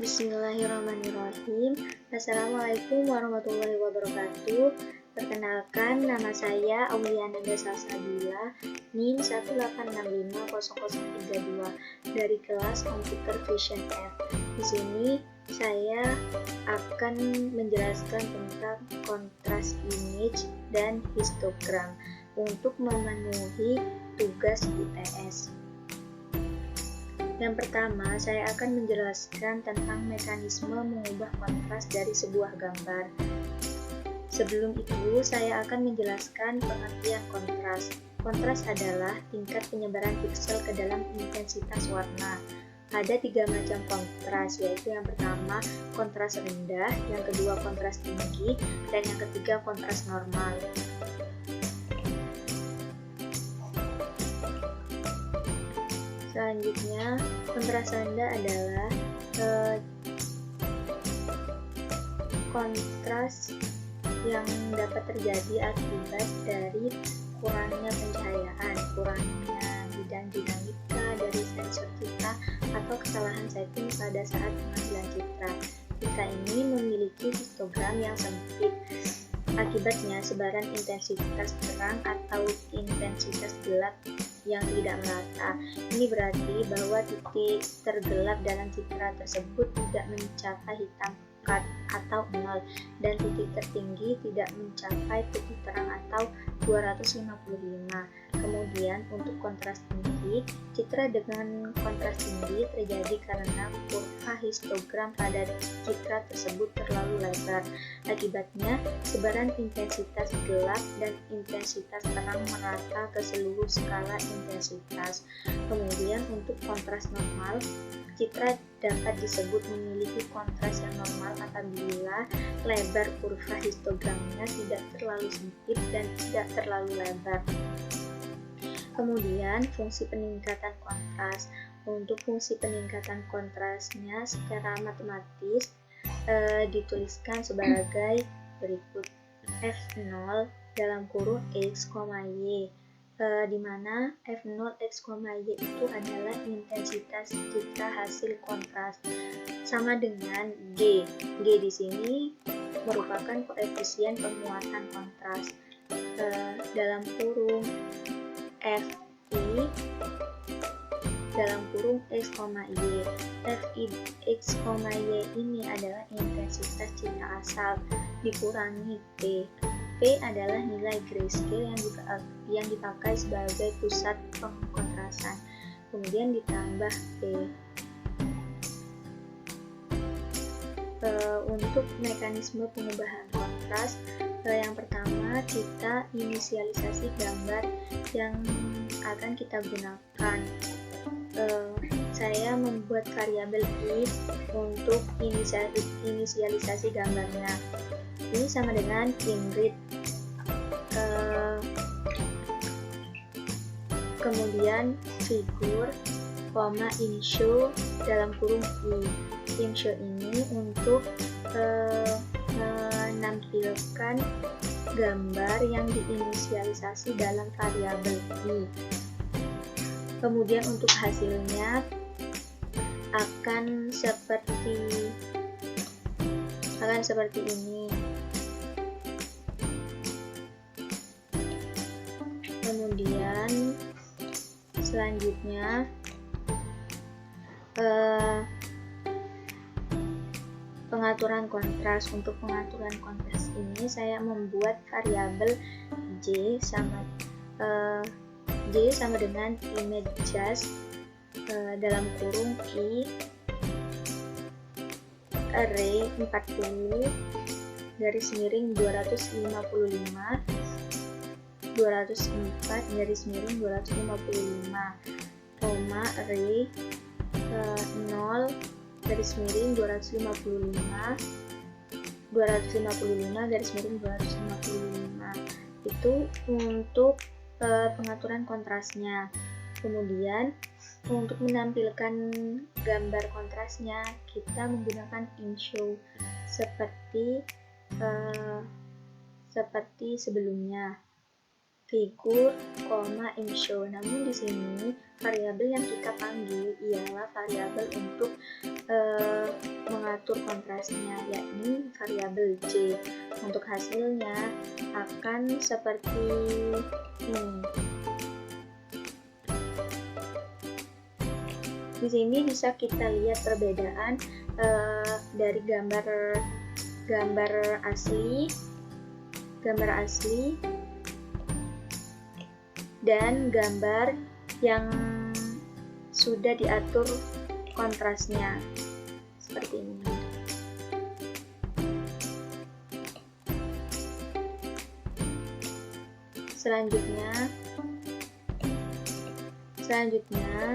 Bismillahirrahmanirrahim. Assalamualaikum warahmatullahi wabarakatuh. Perkenalkan, nama saya Auliana Salsabila, NIM 186500032 dari kelas Computer Vision F. Di sini saya akan menjelaskan tentang kontras image dan histogram untuk memenuhi tugas UTS. Yang pertama, saya akan menjelaskan tentang mekanisme mengubah kontras dari sebuah gambar. Sebelum itu, saya akan menjelaskan pengertian kontras. Kontras adalah tingkat penyebaran piksel ke dalam intensitas warna. Ada 3 macam kontras, yaitu yang pertama kontras rendah, yang kedua kontras tinggi, dan yang ketiga kontras normal. Selanjutnya, kontras rendah adalah kontras yang dapat terjadi akibat dari kurangnya pencahayaan, kurangnya bidang dinamika dari sensor kita, atau kesalahan setting pada saat pengambilan citra. Citra ini memiliki histogram yang sempit. Akibatnya, sebaran intensitas terang atau intensitas gelap yang tidak merata. Ini berarti bahwa titik tergelap dalam citra tersebut tidak mencapai hitam pekat atau 0, dan titik tertinggi tidak mencapai titik terang atau 255. Kemudian untuk kontras tinggi, citra dengan kontras tinggi terjadi karena kurva histogram pada citra tersebut terlalu lebar. Akibatnya, sebaran intensitas gelap dan intensitas terang merata ke seluruh skala intensitas. Kemudian untuk kontras normal, citra dapat disebut memiliki kontras yang normal apabila lebar kurva histogramnya tidak terlalu sempit dan tidak terlalu lebar. Kemudian fungsi peningkatan kontras. Untuk fungsi peningkatan kontrasnya secara matematis dituliskan sebagai berikut: F0 dalam kurung X, Y, di mana F0 X, Y itu adalah intensitas citra hasil kontras, sama dengan G. G di sini merupakan koefisien penguatan kontras. Dalam kurung Fi dalam kurung X, Y. Fi X, Y ini adalah intensitas citra asal dikurangi P. P adalah nilai grayscale yang dipakai sebagai pusat pengkontrasan, kemudian ditambah P. Untuk mekanisme pengubahan kontras, yang pertama kita inisialisasi gambar yang akan kita gunakan. Saya membuat variabel i untuk inisialisasi gambarnya. Ini sama dengan inRead. Kemudian figur, inshow dalam kurung i. Inshow ini untuk menampilkan gambar yang diinisialisasi dalam variabel i. Kemudian untuk hasilnya akan seperti ini. Kemudian selanjutnya pengaturan kontras. Untuk pengaturan kontras ini saya membuat variabel J sama dengan images dalam kurung i array 40 garis miring 204 garis miring 255 koma array 0 garis miring 255 garis miring 255. Itu untuk pengaturan kontrasnya. Kemudian untuk menampilkan gambar kontrasnya kita menggunakan inshow seperti sebelumnya, figur, inshow. Namun di sini variabel yang kita panggil ialah variabel untuk diatur kontrasnya, yakni variabel J. Untuk hasilnya akan seperti ini. Di sini bisa kita lihat perbedaan dari gambar asli dan gambar yang sudah diatur kontrasnya seperti ini. Selanjutnya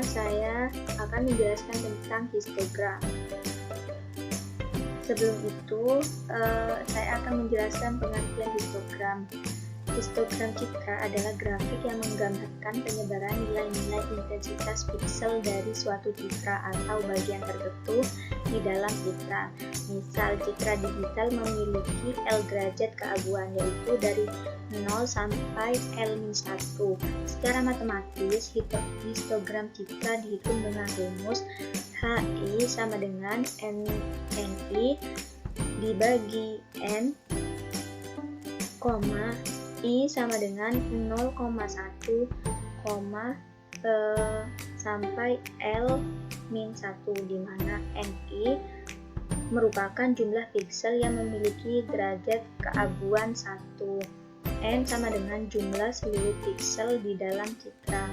saya akan menjelaskan tentang histogram. Sebelum itu, saya akan menjelaskan pengertian histogram. Histogram citra adalah grafik yang menggambarkan penyebaran nilai-nilai intensitas piksel dari suatu citra atau bagian tertentu di dalam citra. Misal, citra digital memiliki L derajat keaguan, yaitu dari 0 sampai L-1. Secara matematis, histogram citra dihitung dengan rumus HI sama dengan NI dibagi N, I sama dengan 0,1, sampai L-1, di mana NI merupakan jumlah piksel yang memiliki derajat keaguan 1. N sama dengan jumlah seluruh piksel di dalam citra.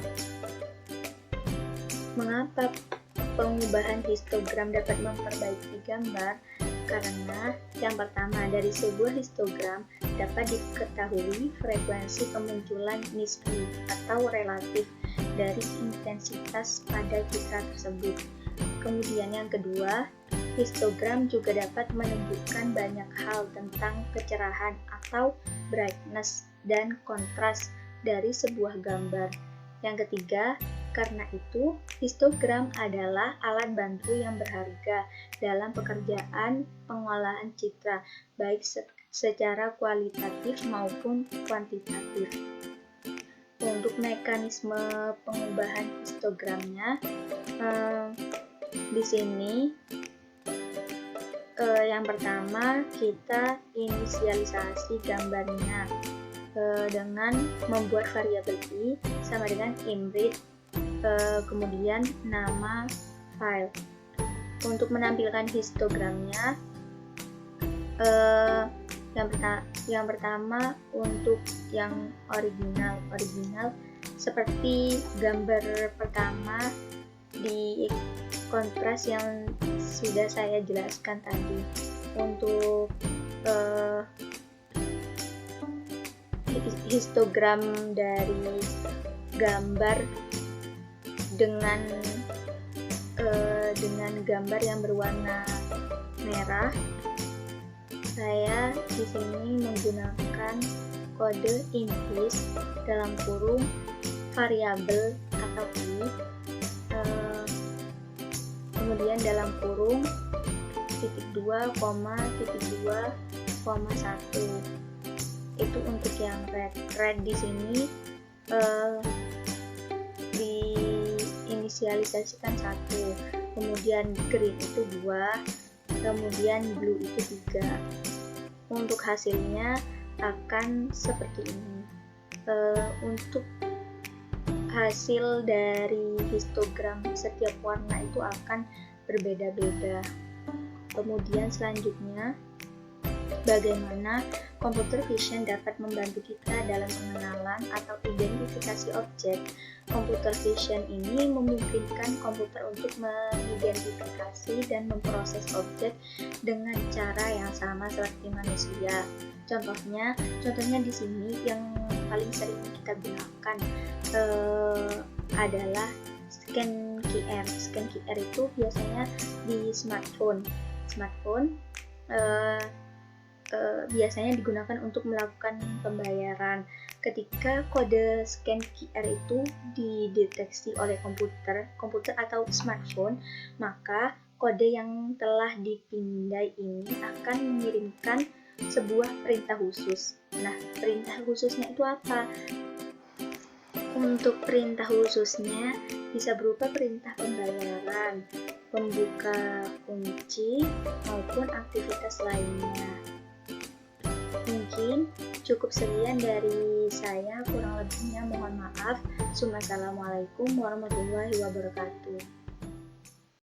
Mengapa pengubahan histogram dapat memperbaiki gambar? Karena yang pertama, dari sebuah histogram dapat diketahui frekuensi kemunculan nisbi atau relatif dari intensitas pada citra tersebut. Kemudian yang kedua, histogram juga dapat menunjukkan banyak hal tentang kecerahan atau brightness dan kontras dari sebuah gambar. Yang ketiga, karena itu, histogram adalah alat bantu yang berharga dalam pekerjaan pengolahan citra, baik secara kualitatif maupun kuantitatif. Untuk mekanisme pengubahan histogramnya, di sini yang pertama kita inisialisasi gambarnya dengan membuat variabel i sama dengan inbreed, kemudian nama file. Untuk menampilkan histogramnya, yang pertama untuk yang original seperti gambar pertama di kontras yang sudah saya jelaskan tadi. Untuk histogram dari gambar dengan gambar yang berwarna merah, saya di sini menggunakan kode implicit dalam kurung variabel atau i, kemudian dalam kurung titik 2, titik 2, 1. Itu untuk yang red di sini diinisialisasikan 1, kemudian green itu 2, kemudian blue itu 3. Untuk hasilnya akan seperti ini. Untuk hasil dari histogram setiap warna itu akan berbeda-beda. Kemudian selanjutnya, bagaimana computer vision dapat membantu kita dalam pengenalan atau identifikasi objek. Computer vision ini memungkinkan komputer untuk mengidentifikasi dan memproses objek dengan cara yang sama seperti manusia. Contohnya di sini yang paling sering kita gunakan adalah scan QR. Scan QR itu biasanya di smartphone biasanya digunakan untuk melakukan pembayaran. Ketika kode scan QR itu dideteksi oleh komputer atau smartphone, maka kode yang telah dipindai ini akan mengirimkan sebuah perintah khusus. Nah, perintah khususnya itu apa? Untuk perintah khususnya bisa berupa perintah pembayaran, pembuka kunci, maupun aktivitas lainnya. Mungkin cukup sekian dari saya, kurang lebihnya mohon maaf. Wassalamualaikum warahmatullahi wabarakatuh.